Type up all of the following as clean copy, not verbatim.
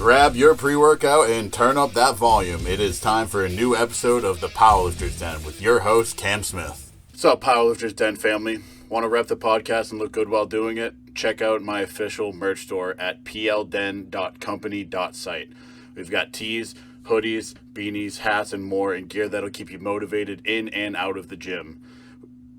Grab your pre-workout and turn up that volume. It is time for a new episode of the Powerlifter's Den with your host, Cam Smith. What's up, Powerlifter's Den family? Want to rep the podcast and look good while doing it? Check out my official merch store at plden.company.site. We've got tees, hoodies, beanies, hats, and more, and gear that'll keep you motivated in and out of the gym.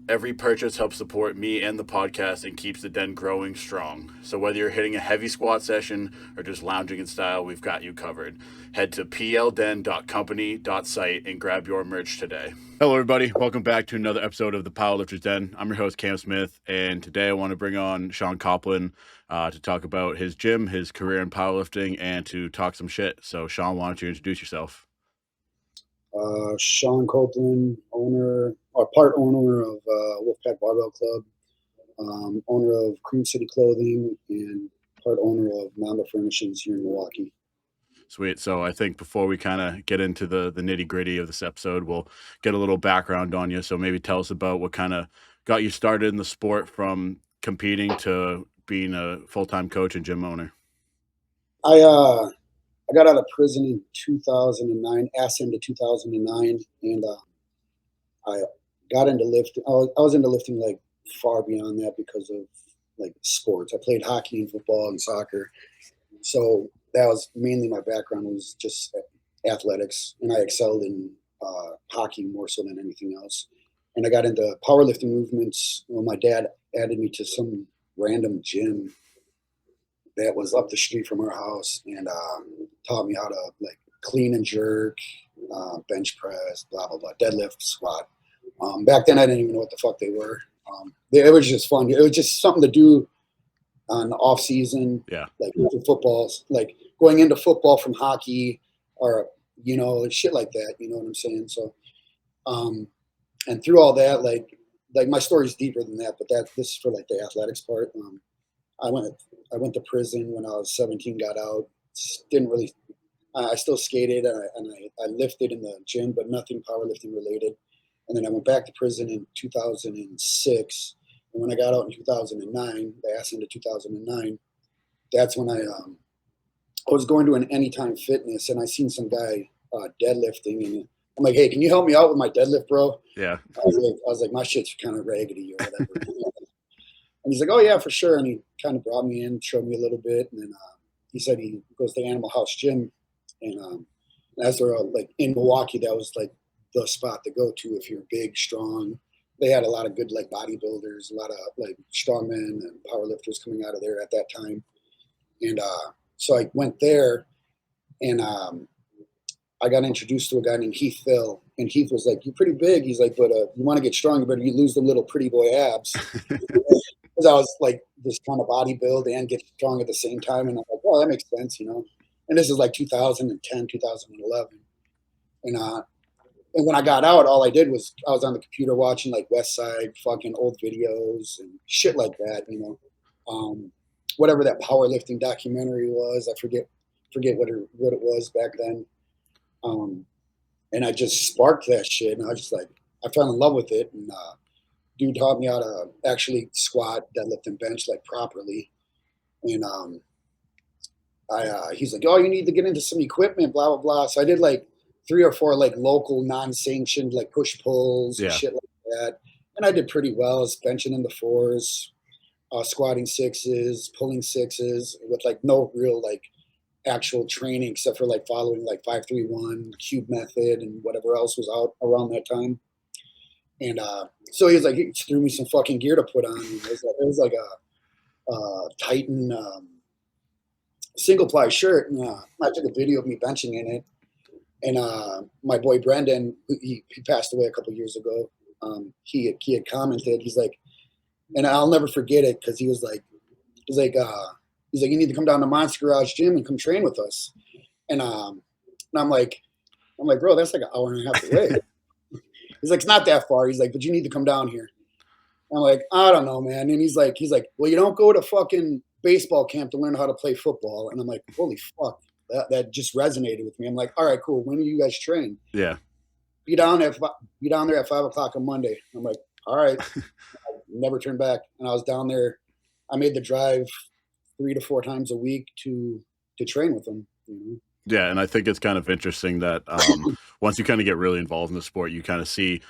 Every purchase helps support me and the podcast and keeps the den growing strong. So whether you're hitting a heavy squat session or just lounging in style, we've got you covered. Head to plden.company.site and grab your merch today. Hello, everybody. Welcome back to another episode of the Powerlifter's Den. I'm your host, Cam Smith, and today I want to bring on Shaun Kopplin to talk about his gym, his career in powerlifting, and to talk some shit. So, Shaun, why don't you introduce yourself? Shaun Kopplin, part owner of Wolfpack Barbell Club, owner of Cream City Clothing, and part owner of Mamba Furnishings here in Milwaukee. Sweet. So I think before we kind of get into the nitty gritty of this episode, we'll get a little background on you. So maybe tell us about what kind of got you started in the sport from competing to being a full-time coach and gym owner. I got out of prison in 2009, asked into 2009, and I got into lifting. I was into lifting like far beyond that because of like sports. I played hockey and football and soccer. So that was mainly my background, was just athletics, and I excelled in hockey more so than anything else. And I got into powerlifting movements. Well, my dad added me to some random gym that was up the street from our house, and taught me how to like clean and jerk, bench press, blah, blah, blah, deadlift, squat. Back then, I didn't even know what the fuck they were. It was just fun. It was just something to do on the off season. Yeah. Like footballs, like going into football from hockey or, shit like that. You know what I'm saying? So, and through all that, like my story's deeper than that, but this is for like the athletics part. I went to prison when I was 17, got out. Didn't really, I still skated and I lifted in the gym, but nothing powerlifting related. And then I went back to prison in 2006. And when I got out in 2009, they asked into 2009, that's when I was going to an Anytime Fitness, and I seen some guy deadlifting, and I'm like, hey, can you help me out with my deadlift, bro? Yeah. I was like, my shit's kind of raggedy or whatever. And he's like, oh, yeah, for sure. And he kind of brought me in, showed me a little bit. And then he said he goes to Animal House Gym. And as they're like in Milwaukee, that was like the spot to go to if you're big, strong. They had a lot of good like bodybuilders, a lot of like strongmen and powerlifters coming out of there at that time. And so I went there, and I got introduced to a guy named Heath Phil. And Heath was like, you're pretty big. He's like, but you want to get strong, you better lose the little pretty boy abs. Because I was like this kind of body build and get strong at the same time. And I'm like, well, that makes sense, And this is like 2010, 2011. And when I got out, all I did was I was on the computer watching like West Side fucking old videos and shit like that, whatever that powerlifting documentary was. I forget what it was back then. And I just sparked that shit, and I was just like, I fell in love with it. And dude taught me how to actually squat, deadlift, and bench like properly. And he's like, oh, you need to get into some equipment, blah, blah, blah. So I did like 3 or 4 like local non-sanctioned like push pulls and shit like that. And I did pretty well. I was benching in the 4s, squatting 6s, pulling 6s with like no real like actual training except for like following like 5-3-1 cube method and whatever else was out around that time. And so he was like, he threw me some fucking gear to put on. It was like a Titan single ply shirt. And I took a video of me benching in it. And my boy Brendan, he passed away a couple years ago. He had commented. He's like, and I'll never forget it because he was like, you need to come down to Monster Garage Gym and come train with us. And I'm like, bro, that's like an hour and a half away. He's like, it's not that far. He's like, but you need to come down here. I'm like, I don't know, man. And he's like, well, you don't go to fucking baseball camp to learn how to play football. And I'm like, holy fuck. That just resonated with me. I'm like, all right, cool. When do you guys train? Yeah. Be down there at 5:00 on Monday. I'm like, all right. I never turned back. And I was down there. I made the drive 3 to 4 times a week to train with them. Yeah, and I think it's kind of interesting that once you kind of get really involved in the sport, you kind of see,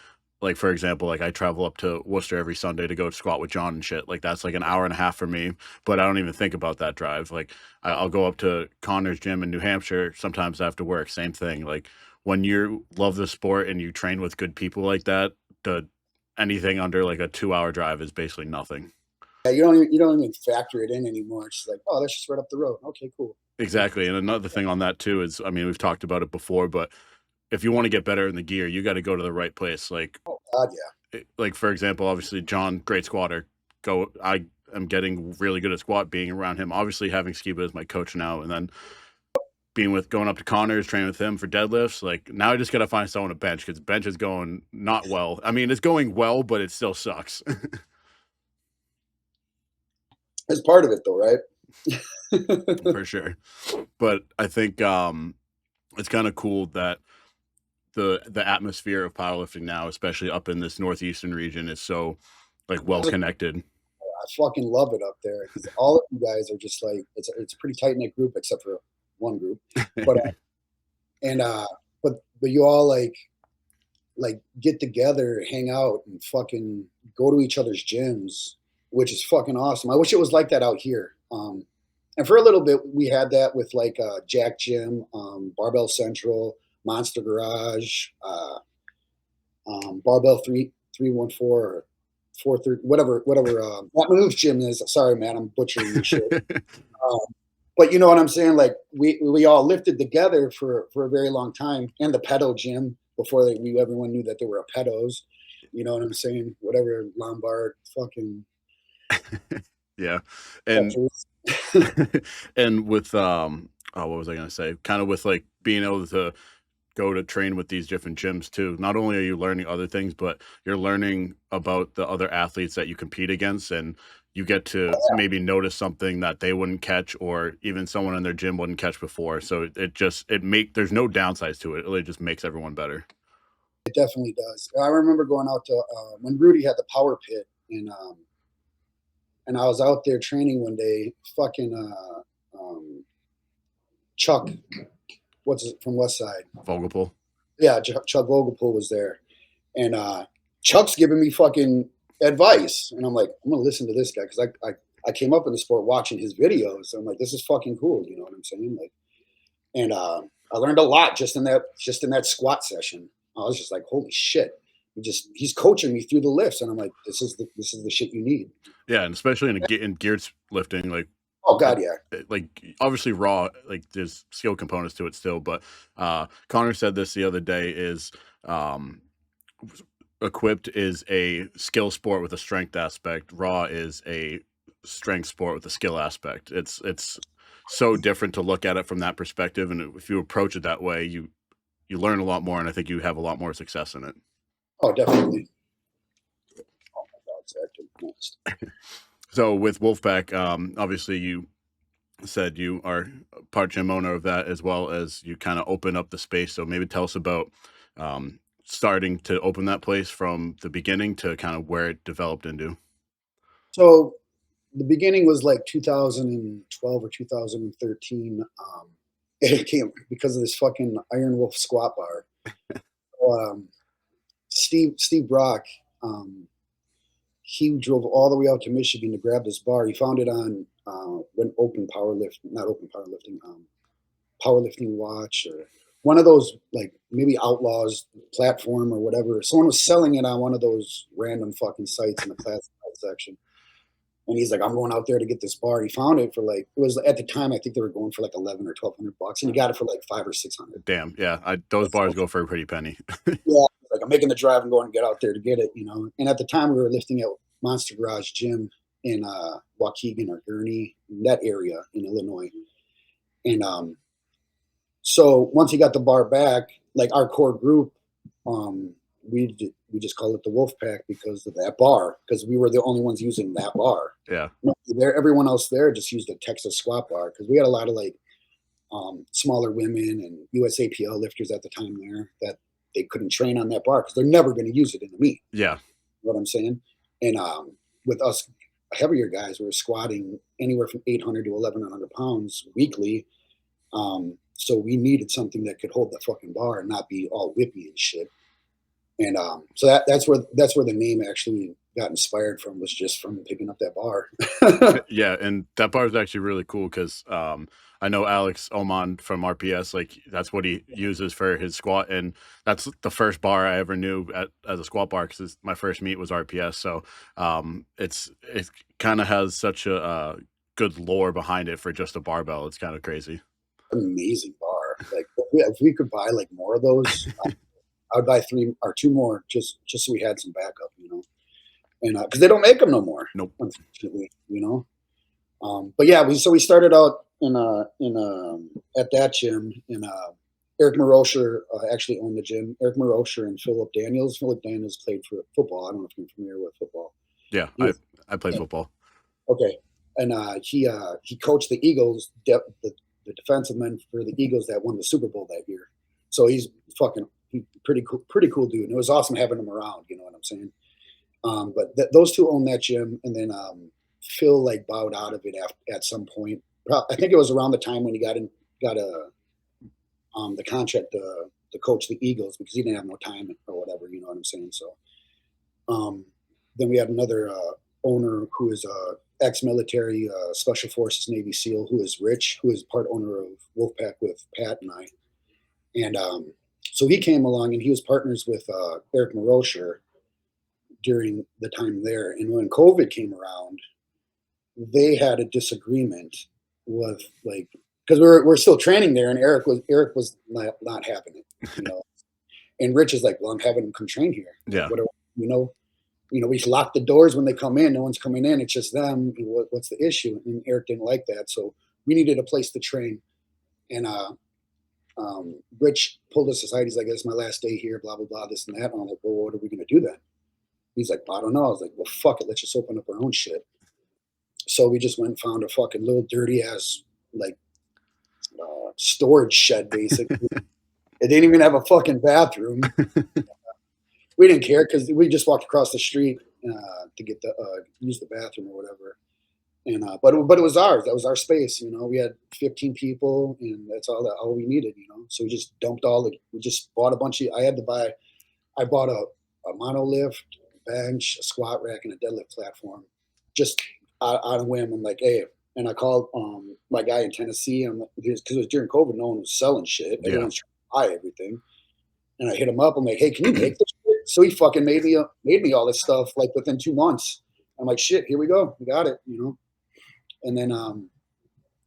like for example, like I travel up to Worcester every Sunday to go squat with John and shit. Like that's like an hour and a half for me, but I don't even think about that drive. Like I'll go up to Connor's gym in New Hampshire sometimes after work. Same thing. Like when you love the sport and you train with good people like that, the anything under like a 2 hour drive is basically nothing. Yeah, you don't even factor it in anymore. It's just like, oh, that's just right up the road. Okay, cool. Exactly. And another thing on that too is, I mean, we've talked about it before, but if you want to get better in the gear, you got to go to the right place. Oh God, yeah. Like for example, obviously John, great squatter. I am getting really good at squat being around him. Obviously having Skiba as my coach now, and then being with going up to Connors, training with him for deadlifts. Like now I just got to find someone to bench because bench is going not well. I mean, it's going well, but it still sucks. It's part of it though, right? For sure. But I think it's kind of cool that the atmosphere of powerlifting now, especially up in this northeastern region, is so like well connected. I fucking love it up there because all of you guys are just like it's a pretty tight knit group except for one group, but and but you all like get together, hang out, and fucking go to each other's gyms, which is fucking awesome. I wish it was like that out here. And for a little bit, we had that with like Jack Gym, Barbell Central, Monster Garage, Barbell 314 or 430, whatever Matt Manoof's gym is. Sorry, man, I'm butchering this shit. Um, but you know what I'm saying? Like we all lifted together for a very long time, and the pedo gym before everyone knew that they were a pedos. You know what I'm saying? Whatever Lombard fucking Yeah. And touches. and with oh, what was I gonna say? Kind of with like being able to go to train with these different gyms too. Not only are you learning other things, but you're learning about the other athletes that you compete against, and you get to maybe notice something that they wouldn't catch, or even someone in their gym wouldn't catch before. So there's no downsides to it. It really just makes everyone better. It definitely does. I remember going out to when Rudy had the power pit, and I was out there training one day. Fucking Chuck, what's it, from West Side? Vogelpool. Yeah, Chuck Vogelpool was there, and Chuck's giving me fucking advice, and I'm like, I'm gonna listen to this guy because I came up in the sport watching his videos. So I'm like, this is fucking cool. You know what I'm saying? Like, and I learned a lot just in that squat session. I was just like, holy shit. He's coaching me through the lifts, and I'm like, this is the shit you need. Yeah, and especially in geared lifting, like Oh God, yeah. like obviously raw, like there's skill components to it still, but Connor said this the other day is um equipped is a skill sport with a strength aspect. Raw is a strength sport with a skill aspect. It's so different to look at it from that perspective, and if you approach it that way, you learn a lot more, and I think you have a lot more success in it. Oh, definitely. Oh my God, it's active next. So with Wolfpack, obviously you said you are part gym owner of that, as well as you kind of open up the space. So maybe tell us about starting to open that place from the beginning to kind of where it developed into. So the beginning was like 2012 or 2013. It came because of this fucking Iron Wolf squat bar. So, Steve Brock, um, he drove all the way out to Michigan to grab this bar. He found it on when not open powerlifting, powerlifting watch or one of those like maybe Outlaws platform or whatever. Someone was selling it on one of those random fucking sites in the classified section. And he's like, I'm going out there to get this bar. He found it for like, it was at the time, I think they were going for like 11 or 1200 bucks. And he got it for like 500 or 600. Damn, yeah, those bars go for a pretty penny. Yeah. Like I'm making the drive and going to get out there to get it, you know? And at the time we were lifting at Monster Garage Gym in Waukegan or Gurnee, in that area in Illinois. And so once he got the bar back, like our core group, um, we just called it the Wolf Pack because of that bar, because we were the only ones using that bar. Yeah, Everyone else there just used a Texas squat bar because we had a lot of like smaller women and USAPL lifters at the time there that they couldn't train on that bar because they're never going to use it in the meet. yeah, You know what I'm saying? And with us heavier guys, we were squatting anywhere from 800 to 1100 pounds weekly. So we needed something that could hold the fucking bar and not be all whippy and shit. And so that's where the name actually got inspired from, was just from picking up that bar. Yeah, and that bar is actually really cool because I know Alex Oman from RPS, like that's what he uses for his squat, and that's the first bar I ever knew as a squat bar because my first meet was RPS. So it kind of has such a good lore behind it for just a barbell. It's kind of crazy. Amazing bar. Like if we could buy like more of those, I would buy 3 or 2 more just so we had some backup, you know. And because they don't make them no more, Nope. unfortunately, you know. But yeah, we started out at that gym, and Eric Marosher actually owned the gym. Eric Marosher and Philip Daniels. Philip Daniels played for football. I don't know if you're familiar with football. Yeah, He was, I played football. okay, and he coached the Eagles, the defensive men for the Eagles that won the Super Bowl that year. So he's pretty cool dude. And it was awesome having him around. You know what I'm saying? But those two own that gym, and then Phil like bowed out of it at some point. I think it was around the time when he got the contract to coach the Eagles, because he didn't have no time or whatever. You know what I'm saying? So then we had another owner who is ex-military, Special Forces Navy SEAL, who is Rich, who is part owner of Wolfpack with Pat and I. And so he came along, and he was partners with Eric Marosher during the time there. And when COVID came around, they had a disagreement with, like, because we're still training there, and Eric was not having it, you know. And Rich is like, well, I'm having him come train here. Yeah. Like, what we lock the doors when they come in. No one's coming in. It's just them. What's the issue? And Eric didn't like that, so we needed a place to train. And Rich pulled us aside. He's like, "It's my last day here. Blah blah blah. This and that." And I'm like, "Well, what are we gonna do then?" He's like, "I don't know." I was like, "Well, fuck it. Let's just open up our own shit." So we just went and found a fucking little dirty ass, like, storage shed, basically. It didn't even have a fucking bathroom. We didn't care because we just walked across the street to get use the bathroom or whatever. And but it was ours. That was our space. You know, we had 15 people, and that's all we needed. You know, so we just dumped we just bought a bunch of. I bought a monolift, a bench, a squat rack, and a deadlift platform, just out of whim. I'm like, hey. And I called my guy in Tennessee, and because it was during COVID, no one was selling shit. Yeah. Everyone's trying to buy everything. And I hit him up. I'm like, hey, can you make this shit? So he fucking made me all this stuff like within 2 months. I'm like, shit, here we go. We got it, you know. And then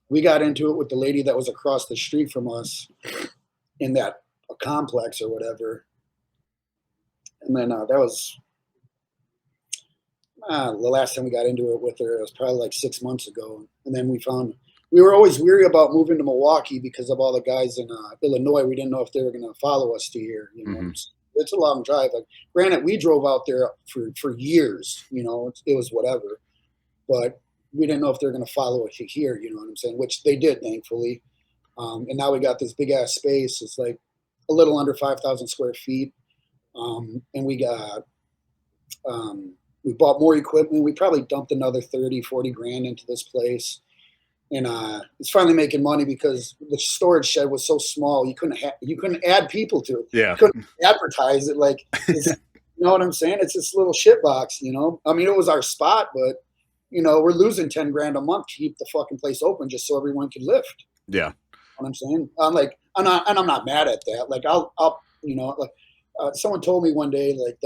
we got into it with the lady that was across the street from us in that complex or whatever. And then that was the last time we got into it with her. It was probably like 6 months ago. And then we were always weary about moving to Milwaukee because of all the guys in Illinois. We didn't know if they were going to follow us to here. You know, it's a long drive. Like, granted, we drove out there for years. You know, it was whatever, but we didn't know if they're going to follow us here. You know what I'm saying? Which they did, thankfully. And now we got this big ass space. It's like a little under 5,000 square feet, and we bought more equipment. We probably dumped another 30, 40 grand into this place. And it's finally making money because the storage shed was so small. You couldn't add people to it. Yeah. You couldn't advertise it. Like, you know what I'm saying? It's this little shit box, you know? I mean, it was our spot, but, you know, we're losing 10 grand a month to keep the fucking place open just so everyone could lift. Yeah. You know what I'm saying? I'm not mad at that. Like, I'll you know, like, someone told me one day, like,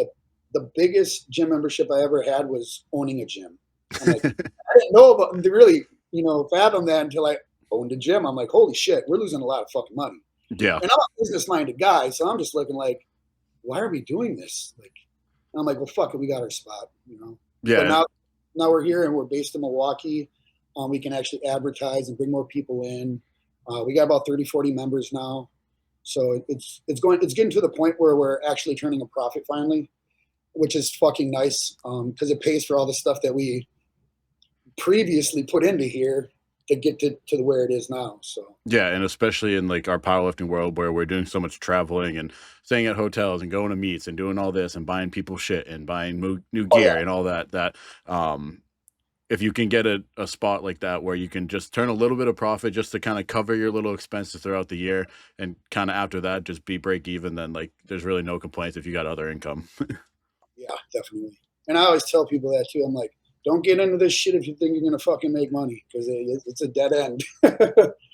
the biggest gym membership I ever had was owning a gym. I'm like, I didn't know about really, you know, fathom that until I owned a gym. I'm like, holy shit, we're losing a lot of fucking money. Yeah. And I'm a business-minded guy, so I'm just looking like, why are we doing this? Like, I'm like, well, fuck it, we got our spot, you know. Yeah. But now we're here and we're based in Milwaukee. We can actually advertise and bring more people in. We got about 30, 40 members now. So it's getting to the point where we're actually turning a profit finally, which is fucking nice, because it pays for all the stuff that we previously put into here to get to where it is now. So yeah, and especially in like our powerlifting world where we're doing so much traveling and staying at hotels and going to meets and doing all this and buying people shit and buying new gear and all that if you can get a spot like that where you can just turn a little bit of profit just to kind of cover your little expenses throughout the year, and kind of after that just be break even, then like there's really no complaints if you got other income. Yeah, definitely. And I always tell people that too. I'm like, don't get into this shit if you think you're gonna fucking make money, because it's a dead end.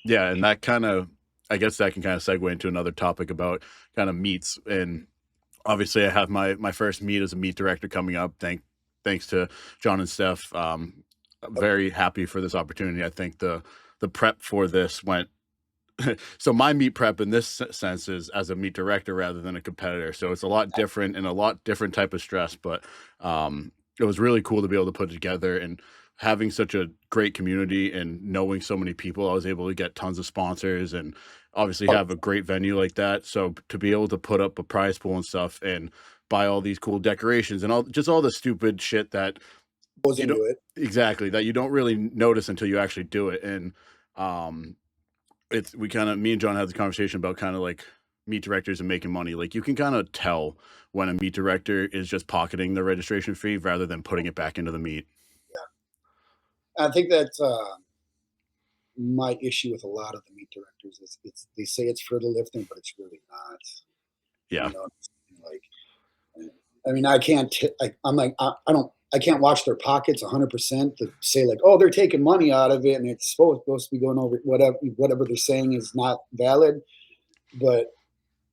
Yeah, and that kind of, I guess that can kind of segue into another topic about kind of meets. And obviously, I have my first meet as a meet director coming up. Thanks to John and Steph. I'm very happy for this opportunity. I think the prep for this went so my meet prep in this sense is as a meet director rather than a competitor. So it's a lot different and a lot different type of stress, but it was really cool to be able to put it together, and having such a great community and knowing so many people, I was able to get tons of sponsors and obviously Oh, have a great venue like that. So to be able to put up a prize pool and stuff and buy all these cool decorations and all the stupid shit that goes you don't into it. exactly that you don't really notice until you actually do it. And it's we kind of me and John had the conversation about kind of like meet directors and making money. Like you can kind of tell when a meet director is just pocketing the registration fee rather than putting it back into the meet. I think that's my issue with a lot of the meet directors is it's they say it's for the lifting, but it's really not. Yeah. You know, like I mean, I can't. I'm like, I don't. I can't watch their pockets 100% to say like, oh, they're taking money out of it, and it's supposed to be going over whatever they're saying is not valid. But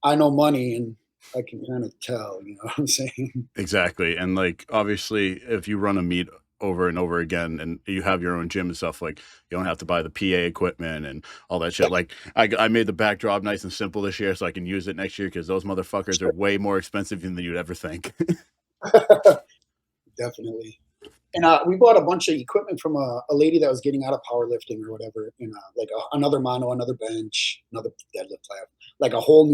I know money, and I can kind of tell. You know what I'm saying? Exactly. And like obviously if you run a meet over and over again and you have your own gym and stuff, like you don't have to buy the PA equipment and all that shit. Like I made the backdrop nice and simple this year so I can use it next year because those motherfuckers are way more expensive than you'd ever think. Definitely. And we bought a bunch of equipment from a lady that was getting out of powerlifting or whatever, and like another mono, another bench, another deadlift lab, like a whole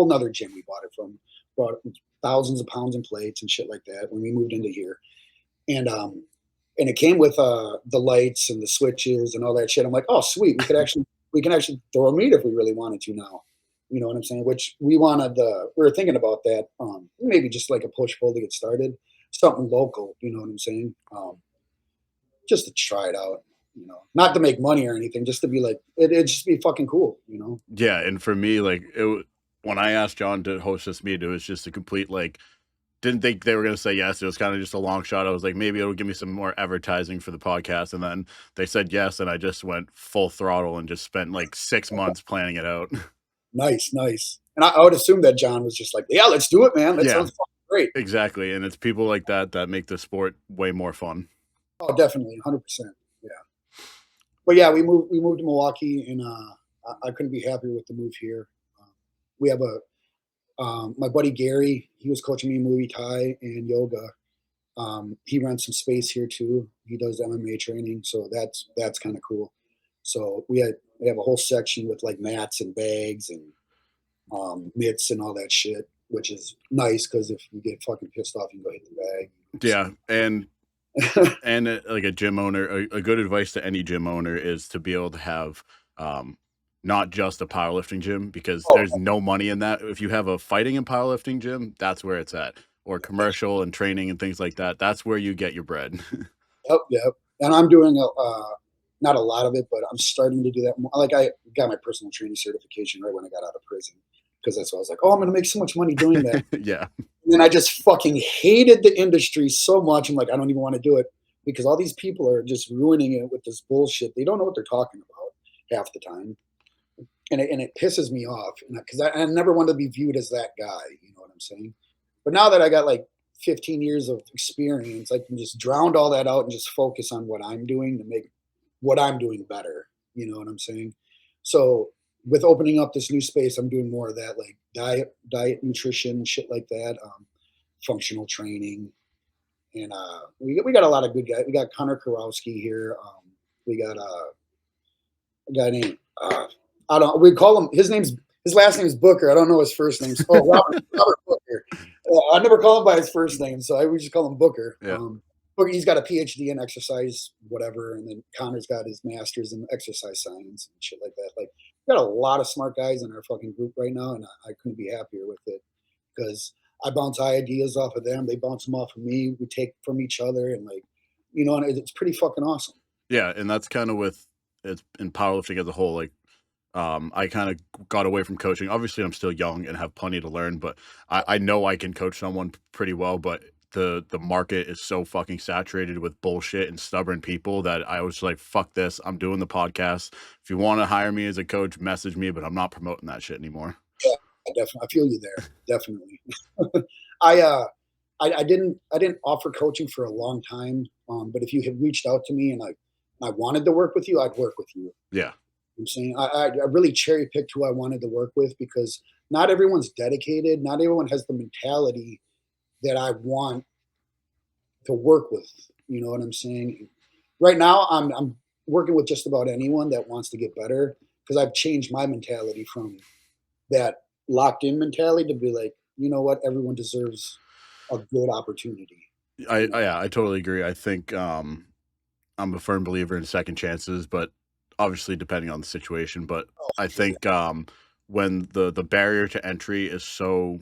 nother gym. We bought it from, bought thousands of pounds in plates and shit like that when we moved into here, and and it came with the lights and the switches and all that shit. I'm like, oh sweet, we can actually throw a meet if we really wanted to now. You know what I'm saying? Which we wanted. We were thinking about that. Maybe just like a push pull to get started, something local. You know what I'm saying? Just to try it out. You know, not to make money or anything, just to be like, it'd just be fucking cool. You know? Yeah, and for me, like when I asked John to host this meet, it was just a complete like didn't think they were going to say yes. It was kind of just a long shot. I was like, maybe it'll give me some more advertising for the podcast, and then they said yes, and I just went full throttle and just spent like 6 months planning it out. Nice, nice. And I would assume that John was just like, yeah, let's do it, man. That Yeah, sounds fucking great. exactly, and it's people like that that make the sport way more fun. Oh, definitely, 100%. Yeah. But yeah, we moved to Milwaukee, and I couldn't be happier with the move here. We have my buddy Gary. He was coaching me Muay Thai and yoga. He rents some space here too. He does MMA training, so that's kind of cool. So we have a whole section with like mats and bags and mitts and all that shit, which is nice because if you get fucking pissed off, you can go hit the bag. Yeah, So, like a gym owner, a good advice to any gym owner is to be able to have um, not just a powerlifting gym, because oh, there's no money in that. If you have a fighting and powerlifting gym, that's where it's at, or commercial and training and things like that. That's where you get your bread. yep, yep. And I'm doing not a lot of it, but I'm starting to do that more. Like I got my personal training certification right when I got out of prison because that's why I was like, oh, I'm going to make so much money doing that. Yeah, And then I just fucking hated the industry so much. I'm like, I don't even want to do it because all these people are just ruining it with this bullshit. They don't know what they're talking about half the time. And it pisses me off because I never wanted to be viewed as that guy. You know what I'm saying? But now that I got like 15 years of experience, I can just drown all that out and just focus on what I'm doing to make what I'm doing better. You know what I'm saying? So with opening up this new space, I'm doing more of that, like diet, nutrition, shit like that, functional training, and we got a lot of good guys. We got Connor Karowski here. We got a guy named I don't. We call him. His last name is Booker. I don't know his first name. Oh, Robert Booker. I never call him by his first name, so I would just call him Booker. yeah, Booker. He's got a PhD in exercise, whatever, and then Connor's got his master's in exercise science and shit like that. Like, we got a lot of smart guys in our fucking group right now, and I couldn't be happier with it because I bounce ideas off of them. They bounce them off of me. We take from each other, and like and it's pretty fucking awesome. Yeah, and that's kind of with it's in powerlifting as a whole. Like, I kind of got away from coaching. Obviously, I'm still young and have plenty to learn, but I know I can coach someone pretty well. But the market is so fucking saturated with bullshit and stubborn people that I was like, fuck this. I'm doing the podcast. If you want to hire me as a coach, message me, but I'm not promoting that shit anymore. Yeah, I feel you there, definitely. I I didn't offer coaching for a long time, but if you had reached out to me and I wanted to work with you, I'd work with you. Yeah, I'm saying I really cherry picked who I wanted to work with because not everyone's dedicated. Not everyone has the mentality that I want to work with. You know what I'm saying? Right now, I'm working with just about anyone that wants to get better because I've changed my mentality from that locked in mentality to be like, you know what, everyone deserves a good opportunity. You know, yeah, I totally agree. I think I'm a firm believer in second chances, but obviously depending on the situation. But I yeah, think when the barrier to entry is so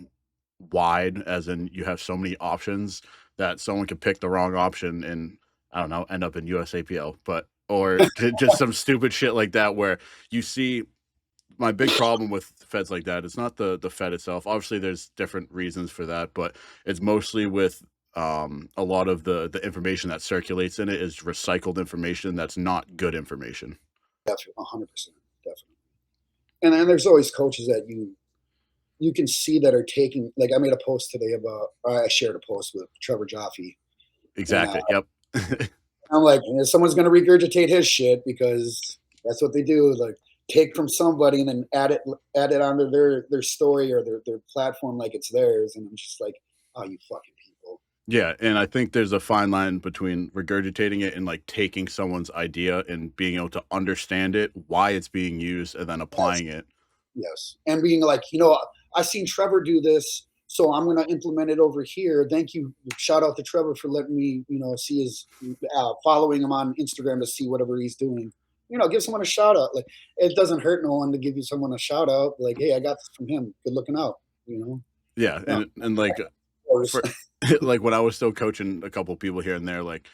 wide, as in you have so many options that someone could pick the wrong option and I don't know, end up in USAPL, but or just some stupid shit like that where you see my big problem with feds like that, it's not the fed itself. Obviously, there's different reasons for that, but it's mostly with a lot of the information that circulates in it is recycled information that's not good information. definitely, 100%, definitely. And then there's always coaches that you can see that are taking. Like I made a post today about. I shared a post with Trevor Jaffe, and Exactly. Yep. I'm like, someone's going to regurgitate his shit because that's what they do. Like take from somebody and then add it onto their story or their platform like it's theirs. And I'm just like, oh, you fucking people. Yeah, and I think there's a fine line between regurgitating it and like taking someone's idea and being able to understand it, why it's being used, and then Yes, applying it. yes. And being like, I seen Trevor do this, so I'm going to implement it over here. Thank you. Shout out to Trevor for letting me, see his following him on Instagram to see whatever he's doing. Give someone a shout out. Like it doesn't hurt no one to give you someone a shout out. Like, hey, I got this from him. Good looking out. Yeah, No, and like of course. for like when I was still coaching a couple people here and there, like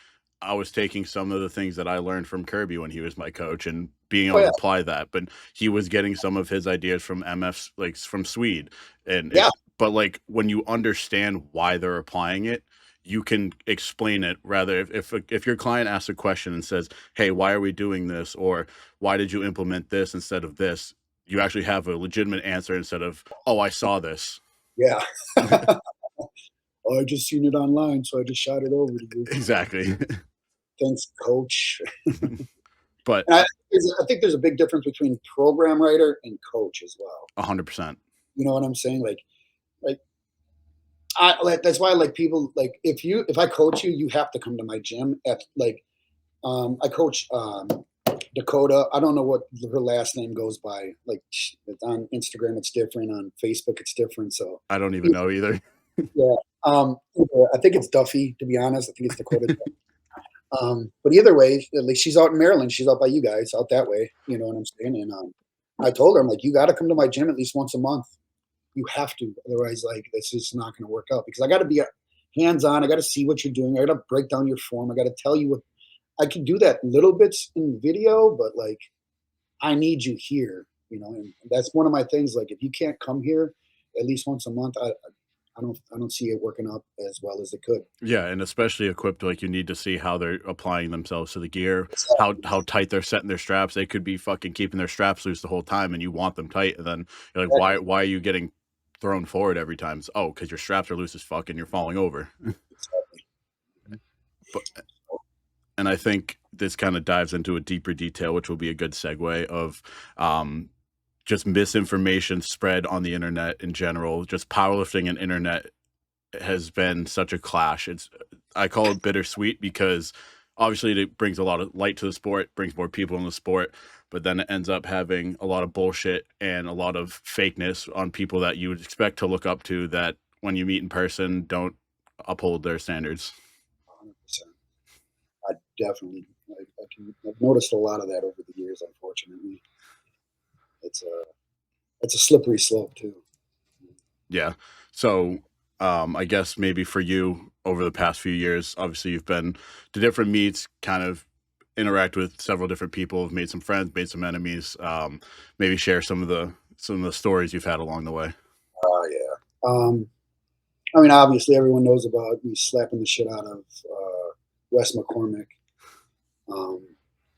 I was taking some of the things that I learned from Kirby when he was my coach and being Oh able to yeah, apply that. But he was getting some of his ideas from MFs, like from Swede, and yeah, but like when you understand why they're applying it, you can explain it. Rather, if your client asks a question and says, "Hey, why are we doing this?" or "Why did you implement this instead of this?" you actually have a legitimate answer instead of, "Oh, I saw this." yeah. Oh, I just seen it online, so I just shot it over to you. Exactly. Thanks, coach. But And I think there's a big difference between program writer and coach as well. 100%. You know what I'm saying? Like that's why like people like if I coach you, you have to come to my gym. At like I coach Dakota. I don't know what her last name goes by. Like it's on Instagram, it's different. On Facebook, it's different. So I don't even know either. yeah, I think it's Duffy. To be honest, I think it's Dakota. But either way, at least she's out in Maryland. She's out by you guys, out that way. You know what I'm saying? And I told her, I'm like, you got to come to my gym at least once a month. You have to, otherwise, like, this is not going to work out because I got to be hands on. I got to see what you're doing. I got to break down your form. I got to tell you what I can do that little bits in video, but like, I need you here. And that's one of my things. Like, if you can't come here at least once a month, I don't see it working out as well as it could. Yeah, and especially equipped, like, you need to see how they're applying themselves to the gear, Exactly. how tight they're setting their straps. They could be fucking keeping their straps loose the whole time, and you want them tight, and then you're like, "Why are you getting thrown forward every time?" It's, "Oh, because your straps are loose as fuck and you're falling over." Exactly. But and I think this kinda dives into a deeper detail, which will be a good segue of, um, just misinformation spread on the internet in general, just powerlifting and internet has been such a clash. It's I call it bittersweet because obviously it brings a lot of light to the sport, brings more people in the sport, but then it ends up having a lot of bullshit and a lot of fakeness on people that you would expect to look up to that when you meet in person don't uphold their standards. 100%. I definitely, I've noticed a lot of that over the years. Unfortunately, it's a slippery slope too. Yeah. So I guess maybe for you over the past few years, obviously you've been to different meets, kind of interact with several different people, have made some friends, made some enemies. Maybe share some of the stories you've had along the way. Yeah. I mean, obviously, everyone knows about me slapping the shit out of Wes McCormick. Um,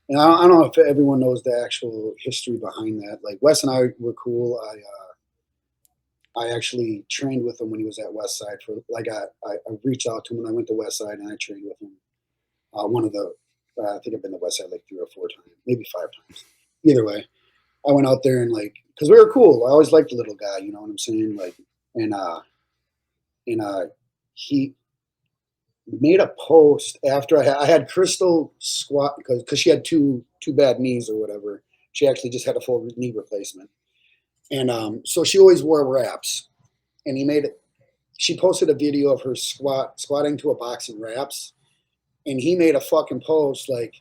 and I don't know if everyone knows the actual history behind that. Like Wes and I were cool. I actually trained with him when he was at Westside for like I reached out to him when I went to Westside and I trained with him. One of the I think I've been to Westside like 3 or 4 times, maybe 5 times. Either way, I went out there and like because we were cool. I always liked the little guy. You know what I'm saying? Like and and he made a post after I had Crystal squat because she had two bad knees or whatever. She actually just had a full knee replacement, and so she always wore wraps. And he made it. She posted a video of her squatting to a box in wraps, and he made a fucking post like,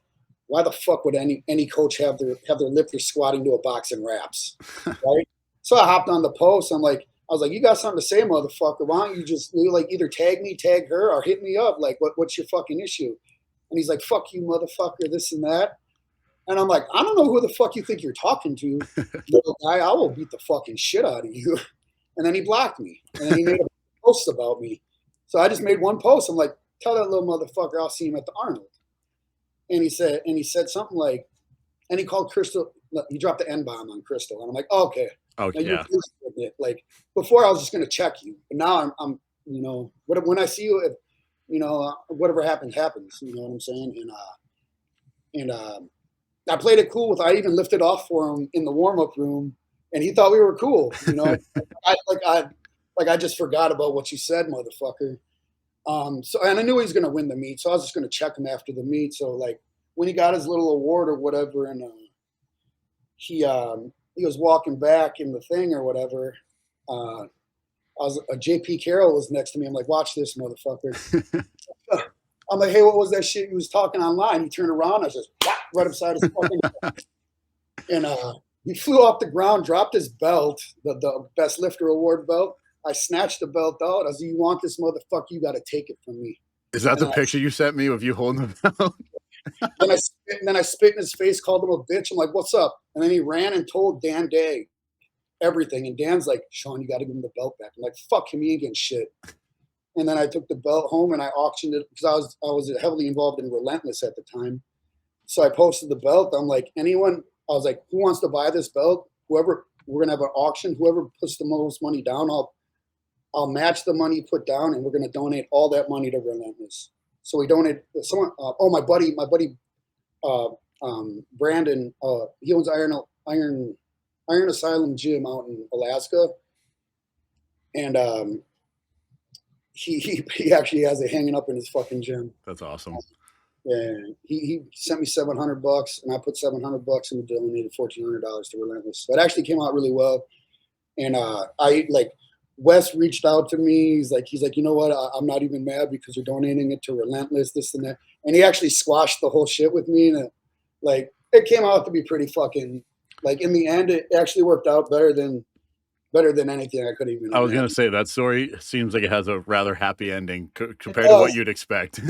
"Why the fuck would any coach have their lifters squatting to a box in wraps?" Right? So I hopped on the post. I was like, you got something to say, motherfucker? Why don't you like either tag me, tag her, or hit me up? Like, what's your fucking issue? And he's like, fuck you, motherfucker, this and that. And I'm like, I don't know who the fuck you think you're talking to, little guy. I will beat the fucking shit out of you. And then he blocked me. And then he made a post about me. So I just made one post. I'm like, tell that little motherfucker I'll see him at the Arnold. And he said something like, and he called Crystal. He dropped the N bomb on Crystal, and I'm like, oh, okay. Oh Now yeah. it. Like before, I was just gonna check you, but now I'm you know, when I see you, if whatever happens, happens. You know what I'm saying? And I played it cool with. I even lifted off for him in the warm up room, and he thought we were cool. You know, I just forgot about what you said, motherfucker. So and I knew he was gonna win the meet, so I was just gonna check him after the meet. So like when he got his little award or whatever, and he was walking back in the thing or whatever. JP Carroll was next to me. I'm like, watch this, motherfucker. I'm like, hey, what was that shit he was talking online? He turned around, I just right upside his fucking head. And he flew off the ground, dropped his belt, the best lifter award belt. I snatched the belt out. I said, you want this, motherfucker? You got to take it from me. Is that And the picture you sent me of you holding the belt? then I spit in his face, called him a bitch. I'm like, what's up? And then he ran and told Dan Day everything. And Dan's like, Shaun, you got to give him the belt back. I'm like, fuck him, he ain't getting shit. And then I took the belt home and I auctioned it because I was heavily involved in Relentless at the time. So I posted the belt. I'm like, I was like, who wants to buy this belt? Whoever, we're gonna have an auction. Whoever puts the most money down, I'll match the money put down, and we're gonna donate all that money to Relentless. So we donate. Someone, my buddy, Brandon, he owns Iron Asylum Gym out in Alaska, and he actually has it hanging up in his fucking gym. That's awesome. And he sent me $700, and I put $700 and donated $1,400 to Relentless. That actually came out really well. And I like Wes reached out to me. He's like, you know what? I'm not even mad because you're donating it to Relentless, this and that. And he actually squashed the whole shit with me. And it came out to be pretty fucking like in the end, it actually worked out better than anything I could even. I was gonna say that story seems like it has a rather happy ending compared to what you'd expect.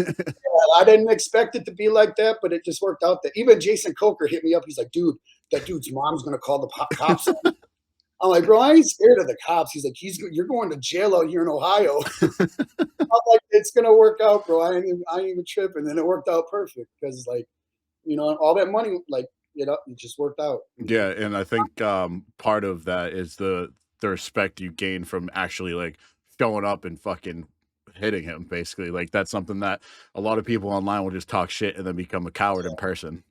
I didn't expect it to be like that, but it just worked out. That even Jason Coker hit me up. He's like, dude, that dude's mom's gonna call the cops. I'm like, bro, I ain't scared of the cops. He's like, you're going to jail out here in Ohio. I'm like, it's gonna work out, bro. I ain't even tripping. And it worked out perfect because like, all that money, like, it just worked out. Yeah, and I think part of that is the respect you gain from actually like showing up and fucking hitting him. Basically, like that's something that a lot of people online will just talk shit and then become a coward in person.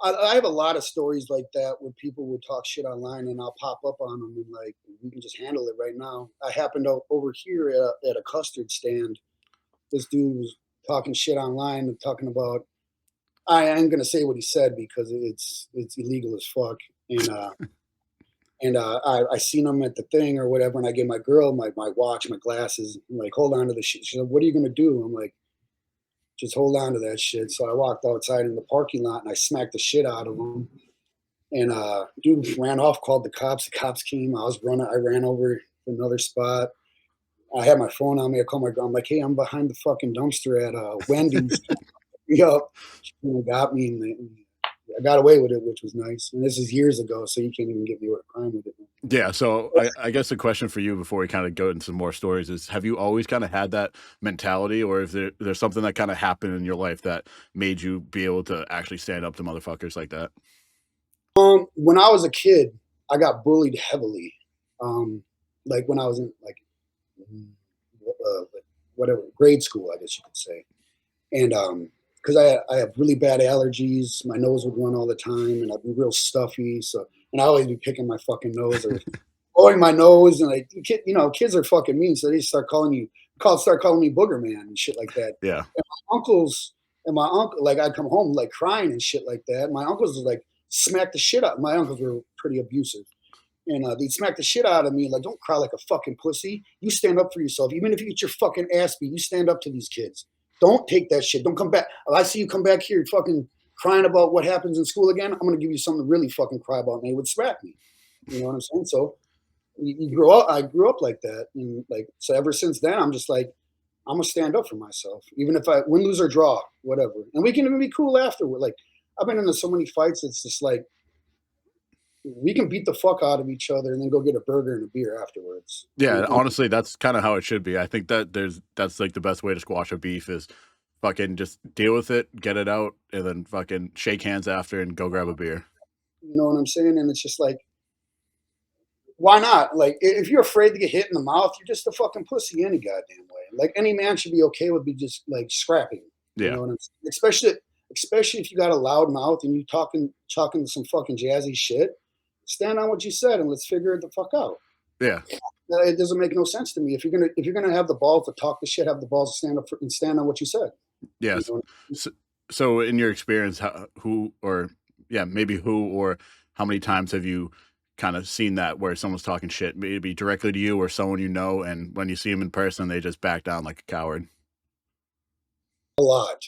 I have a lot of stories like that where people would talk shit online and I'll pop up on them and like we can just handle it right now. I happened over here at a custard stand. This dude was talking shit online and talking about. I ain't gonna say what he said because it's illegal as fuck. And I seen him at the thing or whatever, and I gave my girl my watch, my glasses. I'm like, hold on to the shit. She's like, what are you gonna do? I'm like, just hold on to that shit. So I walked outside in the parking lot and I smacked the shit out of him. And dude ran off, called the cops. The cops came. I ran over to another spot. I had my phone on me. I called my girl. I'm like, hey, I'm behind the fucking dumpster at Wendy's. Yup. She got me, and I got away with it, which was nice. And this is years ago, so you can't even get me with a crime with it. Yeah, so I guess the question for you before we kind of go into some more stories is, have you always kind of had that mentality, or is there's something that kind of happened in your life that made you be able to actually stand up to motherfuckers like that? When I was a kid, I got bullied heavily. Like when I was in whatever grade school, I guess you could say. And because I have really bad allergies, my nose would run all the time, and I'd be real stuffy. So, and I always be picking my fucking nose or blowing my nose, and like kids are fucking mean, so they start calling me Booger Man and shit like that. Yeah. And my uncle, like I'd come home like crying and shit like that. My uncles would like smack the shit out. My uncles were pretty abusive. And they'd smack the shit out of me, like, don't cry like a fucking pussy. You stand up for yourself. Even if you get your fucking ass beat, you stand up to these kids. Don't take that shit. Don't come back. If I see you come back here fucking crying about what happens in school again, I'm going to give you something to really fucking cry about. And they would smack me. You know what I'm saying? So you grow up, I grew up like that. And like, so ever since then, I'm just like, I'm going to stand up for myself. Even if I win, lose, or draw, whatever. And we can even be cool afterward. Like, I've been into so many fights. It's just like, we can beat the fuck out of each other and then go get a burger and a beer afterwards. Yeah, You know? honestly, that's kind of how it should be. I think that that's like the best way to squash a beef is fucking just deal with it, get it out, and then fucking shake hands after and go grab a beer. You know what I'm saying? And it's just like, why not? Like, if you're afraid to get hit in the mouth, you're just a fucking pussy any goddamn way. Like, any man should be okay with be just like scrapping. You Yeah. know what I'm saying? Especially if you got a loud mouth and you talking some fucking jazzy shit. Stand on what you said and let's figure it the fuck out. Yeah. It doesn't make no sense to me. If you're gonna have the balls to talk the shit, have the balls to stand up and stand on what you said. You Yes. know? So, so in your experience, who or yeah, maybe who or how many times have you kind of seen that where someone's talking shit, maybe directly to you or someone you know, and when you see them in person, they just back down like a coward? A lot.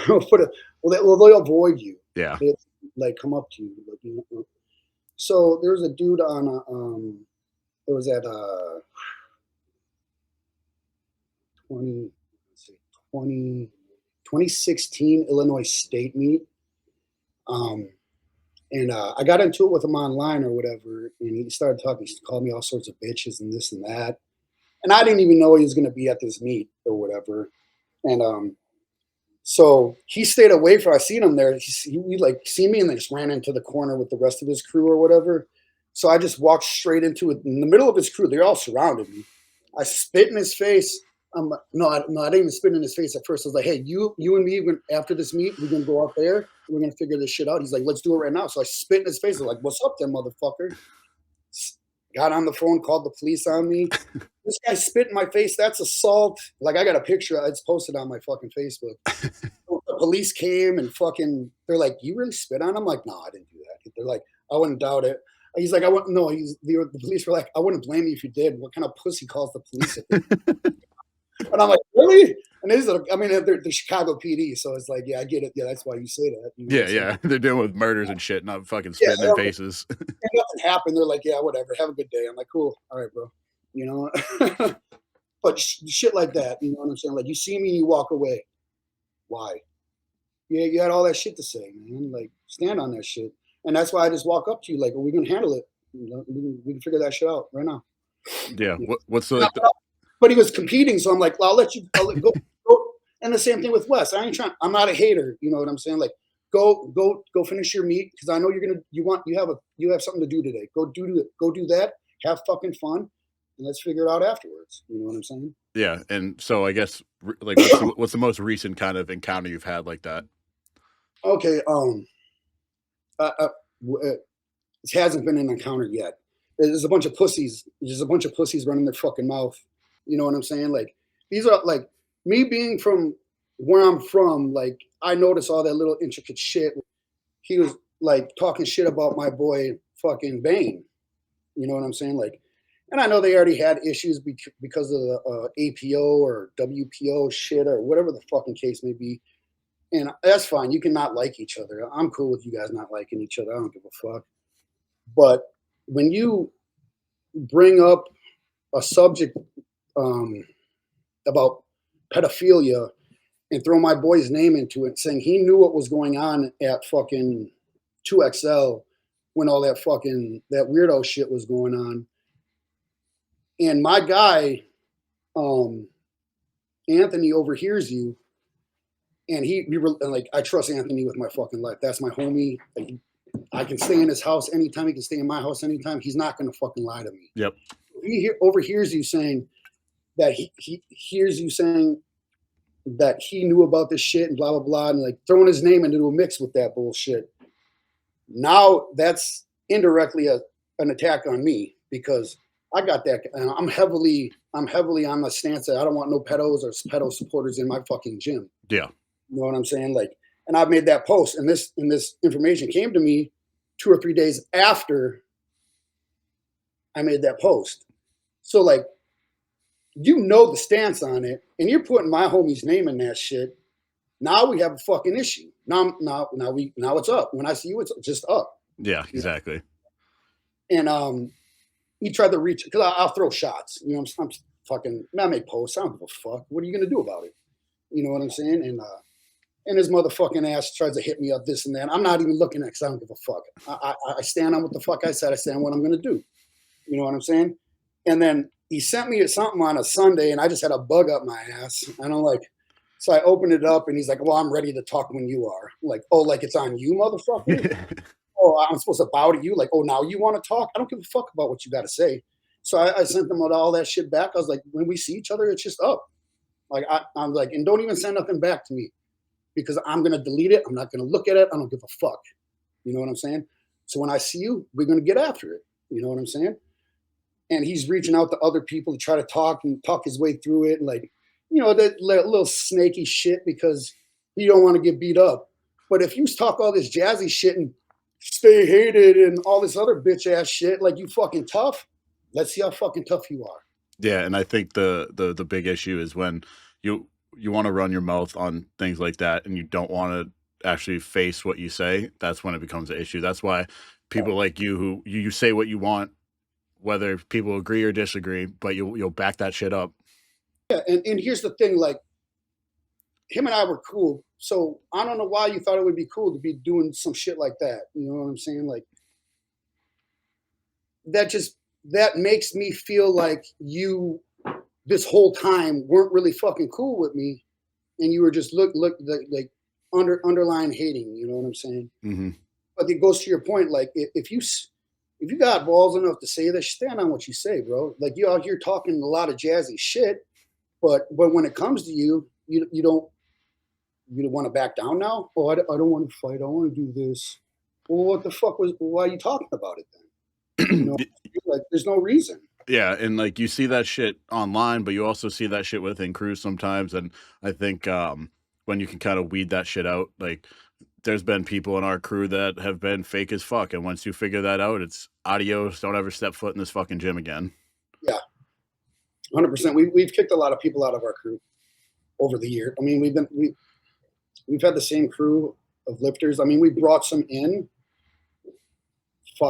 They'll avoid you. Yeah. They like come up to you. Like, you know. So there's a dude on it was at 20, 20 2016 Illinois State meet. Um, and I got into it with him online or whatever, and he started talking. He called me all sorts of bitches and this and that. And I didn't even know he was going to be at this meet or whatever. And so he stayed away from. I seen him there. He like seen me and then just ran into the corner with the rest of his crew or whatever. So I just walked straight into it in the middle of his crew. They all surrounded me. I spit in his face. No, I didn't even spit in his face at first. I was like, hey, you and me, after this meet, we're gonna go out there. We're gonna figure this shit out. He's like, let's do it right now. So I spit in his face. I'm like, what's up, then, motherfucker? Got on the phone, called the police on me. This guy spit in my face. That's assault. Like, I got a picture. It's posted on my fucking Facebook. The police came and fucking, they're like, you really spit on him? I'm like, no, I didn't do that. They're like, I wouldn't doubt it. He's like, I wouldn't, no, the police were like, I wouldn't blame you if you did. What kind of pussy calls the police? And I'm like, really? And these are, I mean, they're the Chicago PD. So it's like, yeah, I get it. Yeah, that's why you say that. You know Yeah, yeah. They're dealing with murders and shit, not fucking yeah, spitting in faces. nothing happened. They're like, yeah, whatever. Have a good day. I'm like, cool. All right, bro. You know, but shit like that. You know what I'm saying? Like, you see me, you walk away. Why? Yeah, you had all that shit to say, man. Like, stand on that shit. And that's why I just walk up to you, like, are we gonna handle it? You know, we can figure that shit out right now. Yeah. Yeah. What's the, like the, But he was competing, so I'm like, well, I'll let go. And the same thing with Wes. I ain't trying. I'm not a hater. You know what I'm saying? Like, go finish your meet because I know you have something to do today. Go do that. Have fucking fun, and let's figure it out afterwards. You know what I'm saying? yeah. And so I guess like what's the most recent kind of encounter you've had like that? Okay. Uh, uh, it hasn't been an encounter yet. There's a bunch of pussies. There's a bunch of pussies running their fucking mouth. You know what I'm saying? Like, these are like me being from where I'm from. Like, I notice all that little intricate shit. He was like talking shit about my boy fucking Bane. You know what I'm saying? Like, and I know they already had issues because of the APO or WPO shit or whatever the fucking case may be. And that's fine. You can not like each other. I'm cool with you guys not liking each other. I don't give a fuck. But when you bring up a subject about pedophilia and throw my boy's name into it, saying he knew what was going on at fucking 2XL when all that weirdo shit was going on. And my guy, Anthony, overhears you, and like, I trust Anthony with my fucking life. That's my homie. Like, I can stay in his house anytime. He can stay in my house anytime. He's not going to fucking lie to me. Yep. He overhears you saying that he hears you saying that he knew about this shit and blah, blah, blah, and like throwing his name into a mix with that bullshit. Now that's indirectly an attack on me, because I got that. And I'm heavily on the stance that I don't want no pedos or pedo supporters in my fucking gym. Yeah. You know what I'm saying? Like, and I've made that post, and this information came to me 2 or 3 days after I made that post. So like, you know the stance on it, and you're putting my homie's name in that shit. Now we have a fucking issue. Now it's up. When I see you, it's just up. Yeah, exactly. And he tried to reach, because I'll throw shots. You know, I'm fucking, I make posts. I don't give a fuck. What are you gonna do about it? You know what I'm saying? And his motherfucking ass tries to hit me up, this and that. I'm not even looking at it, because I don't give a fuck. I stand on what the fuck I said. I stand on what I'm gonna do. You know what I'm saying? And then he sent me something on a Sunday, and I just had a bug up my ass. And I'm like, so I opened it up, and he's like, well, I'm ready to talk when you are. I'm like, oh, like it's on you, motherfucker? Oh, I'm supposed to bow to you? Like, oh, now you want to talk? I don't give a fuck about what you got to say. So I sent them all that shit back. I was like, when we see each other, it's just up. Like, I'm like, and don't even send nothing back to me, because I'm going to delete it. I'm not going to look at it. I don't give a fuck. You know what I'm saying? So when I see you, we're going to get after it. You know what I'm saying? And he's reaching out to other people to try to talk his way through it. And like, you know, that little snaky shit, because you don't want to get beat up. But if you talk all this jazzy shit and stay hated and all this other bitch ass shit, like you fucking tough, let's see how fucking tough you are. Yeah, and I think the big issue is when you want to run your mouth on things like that, and you don't want to actually face what you say. That's when it becomes an issue. That's why people like you, who you say what you want, whether people agree or disagree, but you'll back that shit up. Yeah, and here's the thing, like, him and I were cool, so I don't know why you thought it would be cool to be doing some shit like that. You know what I'm saying? Like, that makes me feel like you this whole time weren't really fucking cool with me, and you were just look like underlying hating. You know what I'm saying? Mm-hmm. But it goes to your point, like, if you got balls enough to say that, stand on what you say, bro. Like, you out here talking a lot of jazzy shit, but when it comes to you don't want to back down now. Oh, I don't want to fight. I want to do this. Well, what the fuck why are you talking about it then? You know, like, there's no reason. Yeah, and like you see that shit online, but you also see that shit within crews sometimes. And I think when you can kind of weed that shit out, like there's been people in our crew that have been fake as fuck, and once you figure that out, it's adios. Don't ever step foot in this fucking gym again. Yeah, 100%. We've kicked a lot of people out of our crew over the year. I mean, we've had the same crew of lifters. I mean, we brought some in,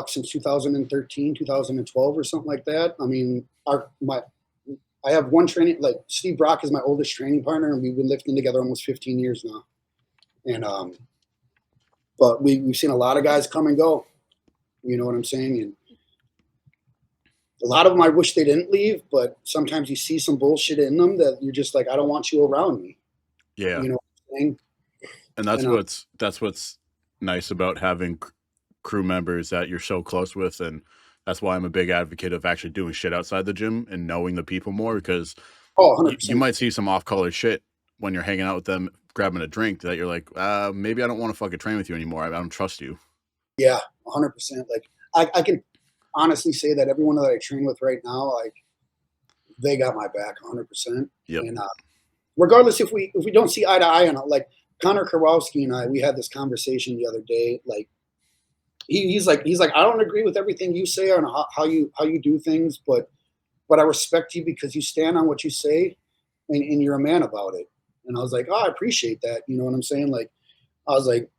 since 2013, 2012 or something like that. I mean, I have one training, like Steve Brock is my oldest training partner, and we've been lifting together almost 15 years now. And but we've seen a lot of guys come and go. You know what I'm saying? And a lot of them, I wish they didn't leave, but sometimes you see some bullshit in them that you're just like, I don't want you around me. Yeah. You know what I'm saying? And that's what's nice about having crew members that you're so close with. And that's why I'm a big advocate of actually doing shit outside the gym and knowing the people more, because you might see some off-color shit when you're hanging out with them, grabbing a drink, that you're like, maybe I don't want to fucking train with you anymore. I don't trust you. Yeah, 100%. Like, I can honestly say that everyone that I train with right now, like, they got my back 100%. Yep. And regardless if we don't see eye to eye on it, like Connor Kowalski and I, we had this conversation the other day. Like, he's like, I don't agree with everything you say on how you do things, but I respect you because you stand on what you say, and you're a man about it. And I was like, oh, I appreciate that. You know what I'm saying? Like, I was like,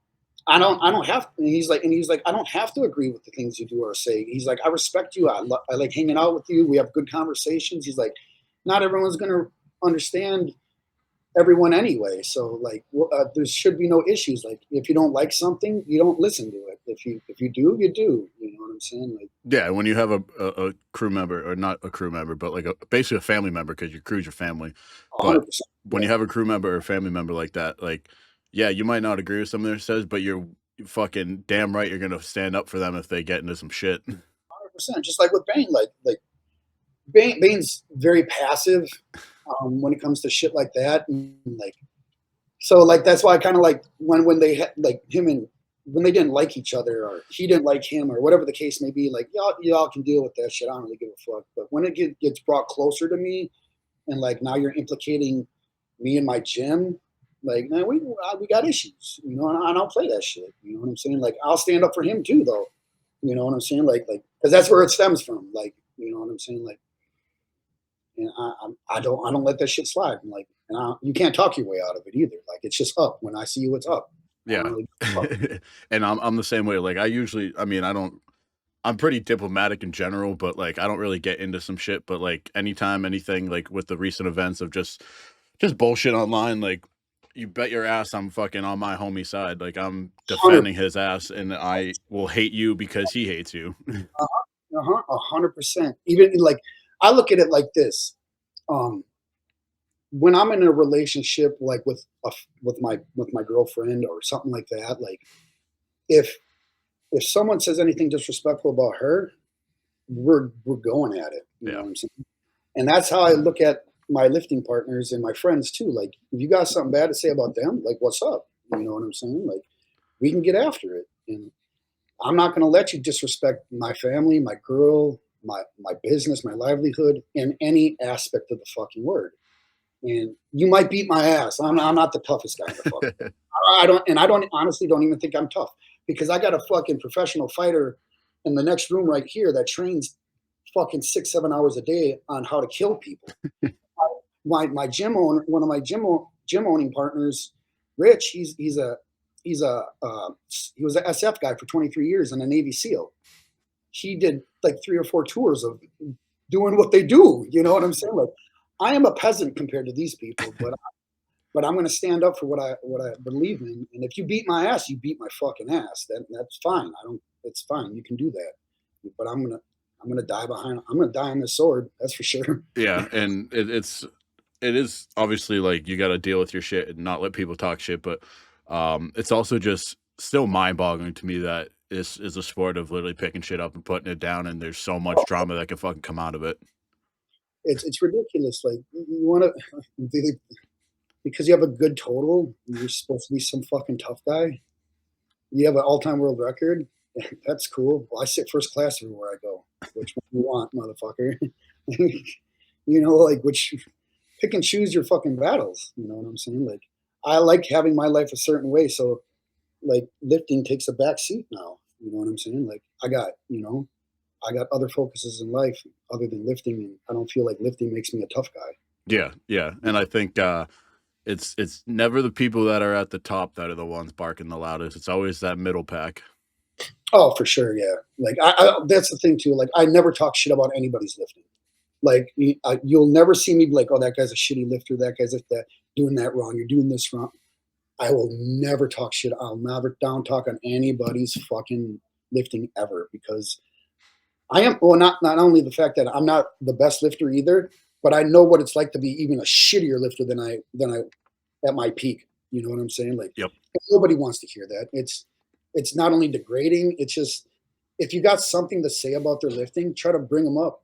I don't have. And he's like, I don't have to agree with the things you do or say. He's like, I respect you. I like hanging out with you. We have good conversations. He's like, not everyone's going to understand everyone anyway. So like, there should be no issues. Like, if you don't like something, you don't listen to it. If you do, you do. You know what I'm saying? Like, Yeah, when you have a crew member, or not a crew member, but like basically a family member, because your crew's your family. But 100%. when Yeah, you have a crew member or family member like that, like, yeah, you might not agree with something that says, but you're fucking damn right you're gonna stand up for them if they get into some shit. 100%. Just like with Bane, like Bane's very passive when it comes to shit like that, and like, so like that's why I kind of like when they had like him and when they didn't like each other, or he didn't like him, or whatever the case may be. Like, y'all can deal with that shit. I don't really give a fuck. But when it gets brought closer to me, and like now you're implicating me and my gym, like, man, we got issues, you know, and I don't play that shit. You know what I'm saying? Like, I'll stand up for him too, though. You know what I'm saying? Like because that's where it stems from. Like, you know what I'm saying? Like, and I don't let that shit slide. And like, and you can't talk your way out of it either. Like, it's just up. When I see you, it's up. I don't Yeah. really give a fuck. And I'm the same way. Like, I usually, I mean, I'm pretty diplomatic in general, but like I don't really get into some shit. But like anytime anything like with the recent events of just bullshit online, like you bet your ass I'm fucking on my homie side. Like I'm 100, defending his ass, and I will hate you because he hates you. 100%. Even like, I look at it like this. Um, when I'm in a relationship, like with my girlfriend or something like that, like if someone says anything disrespectful about her, we're going at it. You know Yeah. what I'm saying? And that's how I look at my lifting partners and my friends too. Like, if you got something bad to say about them, like, what's up? You know what I'm saying? Like, we can get after it. And I'm not going to let you disrespect my family, my girl, my business, my livelihood in any aspect of the fucking word. And you might beat my ass. I'm not the toughest guy in the fucking. I don't honestly don't even think I'm tough, because I got a fucking professional fighter in the next room right here that trains fucking 6 7 hours a day on how to kill people. My gym owner, one of my gym owning partners, Rich, he was an SF guy for 23 years and a Navy SEAL. He did like 3 or 4 tours of doing what they do. You know what I'm saying? Like, I am a peasant compared to these people, but I'm going to stand up for what I believe in. And if you beat my ass, you beat my fucking ass. That's fine. I don't. It's fine. You can do that. But I'm gonna die behind. I'm gonna die on this sword. That's for sure. Yeah, and it is obviously like you got to deal with your shit and not let people talk shit, but it's also just still mind-boggling to me that this is a sport of literally picking shit up and putting it down, and there's so much drama that can fucking come out of it. It's ridiculous. Like, you want to because you have a good total, you're supposed to be some fucking tough guy. You have an all-time world record. That's cool. Well, I sit first class everywhere I go. Which one you want, motherfucker? You know, like, which pick and choose your fucking battles. You know what I'm saying? Like, I like having my life a certain way, so like lifting takes a back seat now. You know what I'm saying? Like, I got other focuses in life other than lifting, and I don't feel like lifting makes me a tough guy. Yeah, yeah, and I think it's never the people that are at the top that are the ones barking the loudest. It's always that middle pack. Oh, for sure, yeah. Like, that's the thing too. Like, I never talk shit about anybody's lifting. Like, you'll never see me be like, "Oh, that guy's a shitty lifter. That guy's like that doing that wrong. You're doing this wrong." I will never talk shit. I'll never down talk on anybody's fucking lifting ever, because I am, well, not only the fact that I'm not the best lifter either, but I know what it's like to be even a shittier lifter than I at my peak. You know what I'm saying? Like, Yep. nobody wants to hear that. It's not only degrading. It's just, if you got something to say about their lifting, try to bring them up.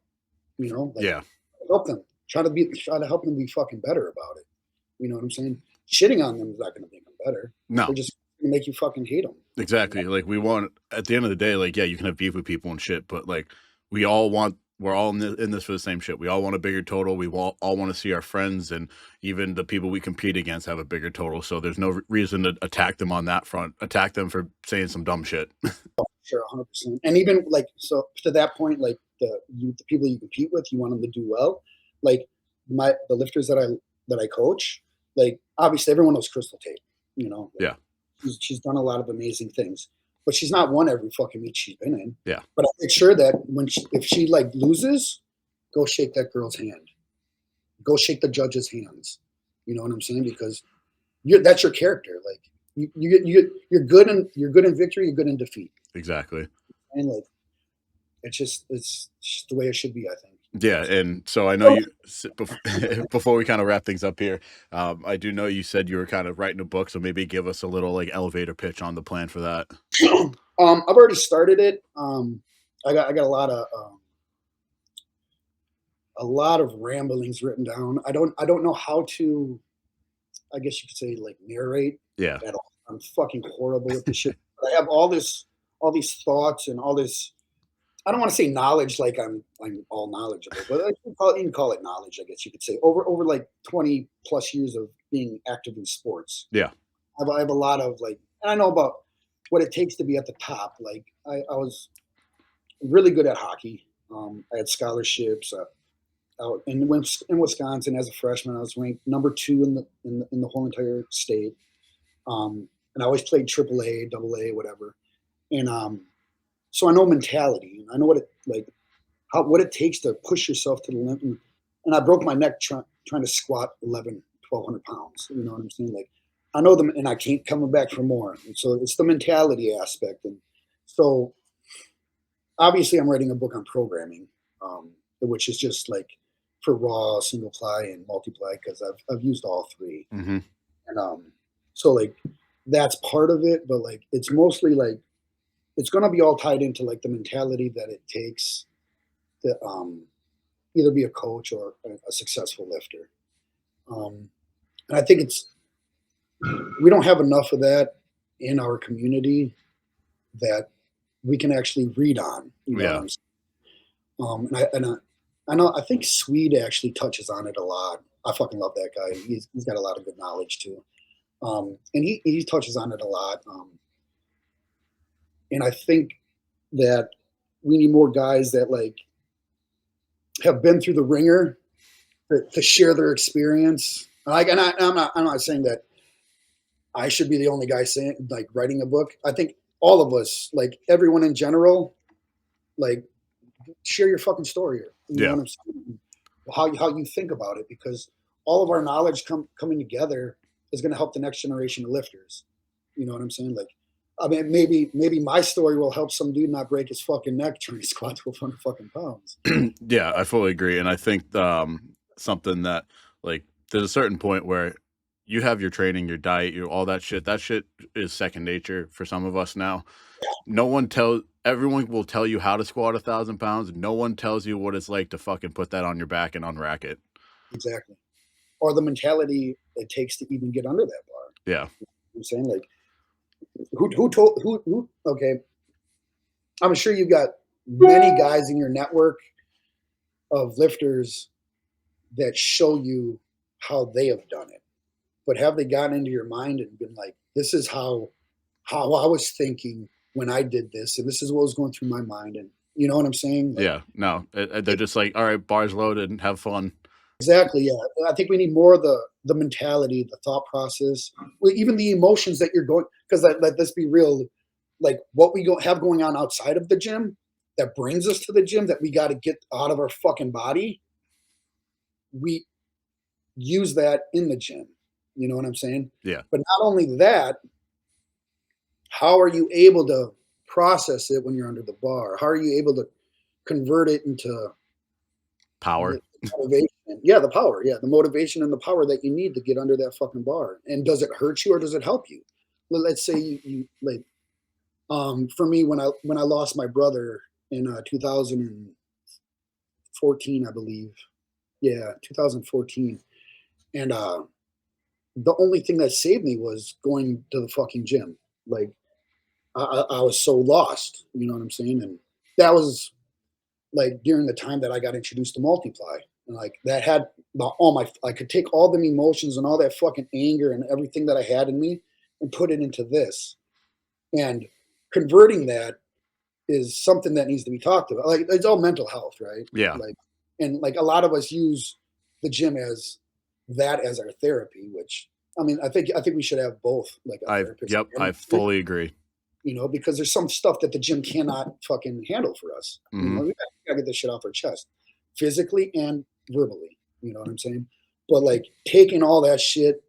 You know, like, Yeah. help them. Try to help them be fucking better about it. You know what I'm saying? Shitting on them is not going to make them better. They're No. just going to make you fucking hate them. Exactly. Like we want at the end of the day, like yeah, you can have beef with people and shit, but like we're all in this for the same shit. We all want a bigger total. We all want to see our friends and even the people we compete against have a bigger total. So there's no reason to attack them on that front. Attack them for saying some dumb shit. Sure, 100%. And even like, so to that point, like the people you compete with, you want them to do well. Like, the lifters that I coach, like, obviously everyone knows Crystal Tate. You know, like, Yeah. she's done a lot of amazing things, but she's not won every fucking meet she's been in. Yeah. But I make sure that if she like loses, go shake that girl's hand. go shake the judge's hands. You know what I'm saying? Because that's your character. Like you're good in victory, you're good in defeat. Exactly. And like it's just the way it should be, I think. Yeah, and so I know you before we kind of wrap things up here, I do know you said you were kind of writing a book, so maybe give us a little like elevator pitch on the plan for that. I've already started it. I got a lot of ramblings written down. I don't know how to, I guess you could say, like, narrate Yeah. at all. I'm fucking horrible with this shit. But I have all these thoughts and all this. I don't want to say knowledge like I'm all knowledgeable, but you can call it knowledge, I guess you could say. Over like 20 plus years of being active in sports, Yeah. I have a lot of like, and I know about what it takes to be at the top. Like I was really good at hockey. I had scholarships. Out in Wisconsin as a freshman, I was ranked number 2 in the whole entire state. And I always played AAA, AA, whatever. And so I know mentality. I know what it takes to push yourself to the limit. And I broke my neck trying to squat 1,200 pounds. You know what I'm saying? Like I know them, and I can't coming back for more. And so it's the mentality aspect. And so obviously, I'm writing a book on programming, which is just like for raw, single ply, and multiply because I've used all 3. Mm-hmm. And so like that's part of it, but like it's mostly like it's gonna be all tied into like the mentality that it takes to either be a coach or a successful lifter. And I think we don't have enough of that in our community that we can actually read on. You know what Yeah. I'm saying? I know I think Swede actually touches on it a lot. I fucking love that guy. He's got a lot of good knowledge too. And he touches on it a lot. And I think that we need more guys that like have been through the ringer to share their experience. I'm not saying that I should be the only guy saying like writing a book. I think all of us, like everyone in general, like share your fucking story. You know Yeah. what I'm saying? How you think about it, because all of our knowledge coming together is going to help the next generation of lifters. You know what I'm saying? Like, I mean, maybe my story will help some dude not break his fucking neck trying to squat 1,200 fucking pounds. Yeah, I fully agree, and I think something that like there's a certain point where you have your training, your diet, your all that shit. That shit is second nature for some of us now. Everyone will tell you how to squat 1,000 pounds. No one tells you what it's like to fucking put that on your back and unrack it. Exactly. Or the mentality it takes to even get under that bar. Yeah. You know what I'm saying, like, who told who? Okay, I'm sure you've got many guys in your network of lifters that show you how they have done it, but have they gotten into your mind and been like, this is how I was thinking when I did this, and this is what was going through my mind, and you know what I'm saying? Like, Yeah. No, they're just like, all right, bars loaded and have fun. exactly, yeah. I think we need more of the mentality, the thought process, even the emotions that you're going. Because let's be real, like what we have going on outside of the gym that brings us to the gym that we got to get out of our fucking body. We use that in the gym. You know what I'm saying? Yeah. But not only that, how are you able to process it when you're under the bar? How are you able to convert it into Power. the motivation? Yeah, the power. Yeah, the motivation and the power that you need to get under that fucking bar. And does it hurt you or does it help you? Let's say you like, for me, when I lost my brother in 2014, I believe. Yeah, 2014. And the only thing that saved me was going to the fucking gym. Like I was so lost, you know what I'm saying? And that was like during the time that I got introduced to multiply. And like that had all my, I could take all the emotions and all that fucking anger and everything that I had in me and put it into this. And converting that is something that needs to be talked about. Like it's all mental health, right? Yeah. Like, and like a lot of us use the gym as that as our therapy, which I mean, I think we should have both, like a therapist. I fully agree. You know, because there's some stuff that the gym cannot fucking handle for us. You know, we gotta get this shit off our chest, physically and verbally. You know what I'm saying? But like taking all that shit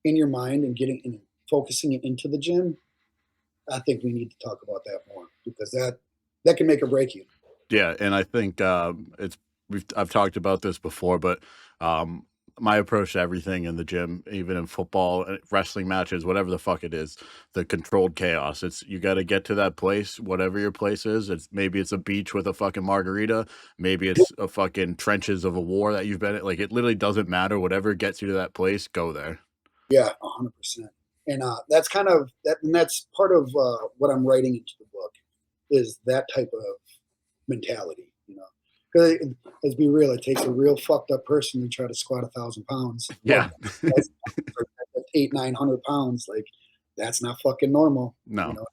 in your mind and getting and focusing it into the gym, I think we need to talk about that more because that can make or break you. Yeah, and I think, I've talked about this before, but, um, my approach to everything in the gym, even in football, wrestling matches, whatever the fuck it is, the controlled chaos. It's you gotta get to that place, whatever your place is. Maybe it's a beach with a fucking margarita, maybe it's a fucking trenches of a war that you've been in, like, it literally doesn't matter, whatever gets you to that place, go there. Yeah, 100%. And that's kind of that, and that's part of what I'm writing into the book is that type of mentality. Because let's be real, it takes a real fucked up person to try to squat 1,000 pounds. Yeah. Well, that's 800-900 pounds. Like that's not fucking normal. You No. know,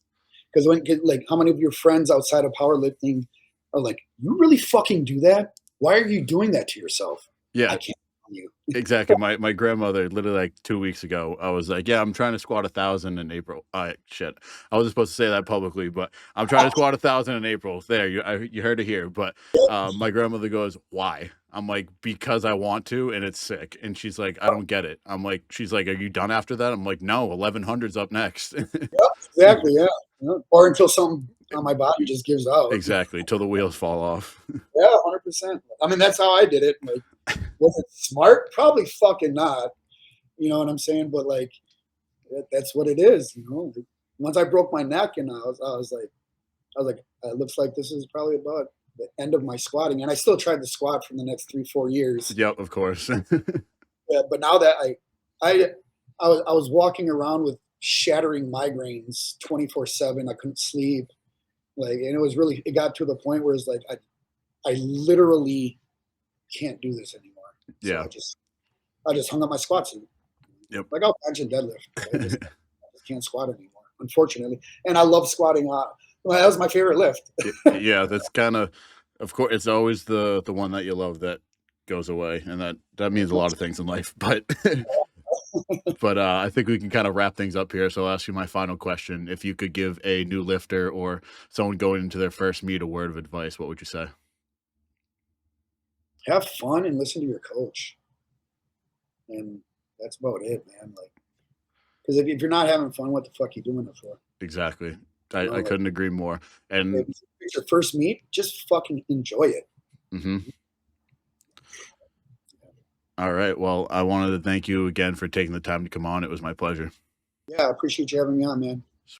because like how many of your friends outside of powerlifting are like, you really fucking do that? Why are you doing that to yourself? I Yeah. can't tell you. Exactly. My grandmother literally like 2 weeks ago, I was like, "Yeah, I'm trying to squat 1,000 in April." Shit. I wasn't supposed to say that publicly, but I'm trying to squat 1,000 in April. There, you heard it here. But my grandmother goes, "Why?" I'm like, "Because I want to, and it's sick." And she's like, "I don't get it." I'm like, she's like, "Are you done after that?" I'm like, "No, 1100's up next." Yep, exactly. Yeah. Yeah. Or until something on my body just gives out. Exactly, till the wheels fall off. Yeah, 100%. I mean, that's how I did it. Like, was it smart? Probably fucking not. You know what I'm saying? But like, that's what it is. Like, once I broke my neck, and I was like, it looks like this is probably about the end of my squatting. And I still tried to squat for the next 3-4 years. Yep, of course. Yeah, but now that I, I was walking around with shattering migraines 24/7. I couldn't sleep. Like, and it got to the point where it's like I literally can't do this anymore. So Yeah. I just hung up my squat suit. Yep. Like I'll bench and deadlift, but I just can't squat anymore, unfortunately. And I love squatting. Well, that was my favorite lift. Yeah, that's kinda of course, it's always the one that you love that goes away, and that means a lot of things in life, but I think we can kinda wrap things up here, so I'll ask you my final question. If you could give a new lifter or someone going into their first meet a word of advice, what would you say? Have fun and listen to your coach, and that's about it, man. Like, because if you're not having fun, what the fuck are you doing it for? Exactly. I Like couldn't agree more, if and it's your first meet, just fucking enjoy it. mhm. Alright, well, I wanted to thank you again for taking the time to come on, it was my pleasure. Yeah, I appreciate you having me on, man.